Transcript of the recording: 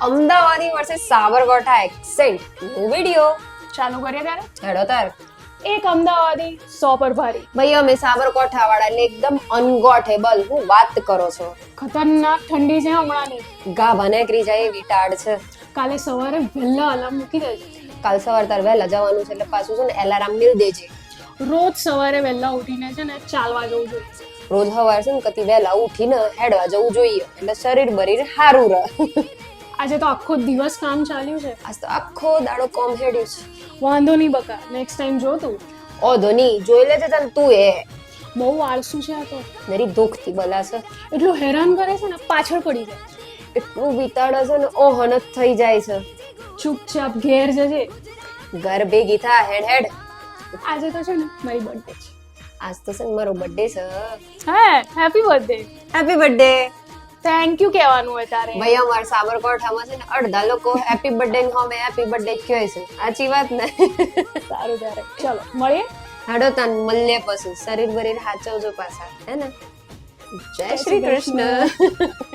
અમદાવાદી versus Sabarkantha accent નો video. ચાલુ કરીએ ત્યારે. હેડો તાર. એક અમદાવાદી 100 પર ભારી. ભાઈ અમે સાબરકાંઠા વાળા એટલે એકદમ અનગોઠેબલ. હું વાત કરો છો? ખતરનાક ઠંડી છે હમણાંની. ગાભા નેકરી જાય એવી ટાઢ છે. કાલે સવારે વહેલા અલાર્મ મૂકી દેજે. કાલ સવાર તાર વહેલા જવાનું છે એટલે પાછું છે ને એલાર્મ મિલ દેજે. રોજ સવારે વહેલા ઉઠીને છે ને ચાલવા જવું જોઈએ. રોજ સવાર છે ને કતી વહેલા ઉઠીને હેડવા જવું જોઈએ એટલે શરીર બરીર સારું રહે. આજે તો આખો દિવસ કામ ચાલ્યું છે. આજ તો આખો દાડો કોમ હેડ્યું છે. વાંધો નહીં બકા, નેક્સ્ટ ટાઈમ જો તું. ઓધો નહીં, જોઈ લેજે તને તું એ. બહુ આળસુ છે આ તો. મારી દુઃખથી બલા છે. એટલું હેરાન કરે છે ને પાછળ પડી જાય. એટલું વિતાડે છે ને ઓહન જ થઈ જાય છે. ચૂપચાપ ઘેર જજે. ઘર ભેગી થા હેડ હેડ. આજે તો છે ને મારી બર્થડે છે. આજ તો છે ને મારો બર્થડે છે. હે, happy birthday. Happy birthday. Thank you કહેવાનું હોય તારે. ભાઈ અમાર સાબરકાંઠામાં છે ને અડધા લોકો હેપી બર્થડે ને હોમે હેપી બર્થડે કહે છે. સાચી વાત ને? સારું ત્યારે ચલો મળીએ. હાડો તાન મળીએ પછી. શરીર બરીર હાચવજો પાછા, હે ને? જય શ્રી કૃષ્ણ.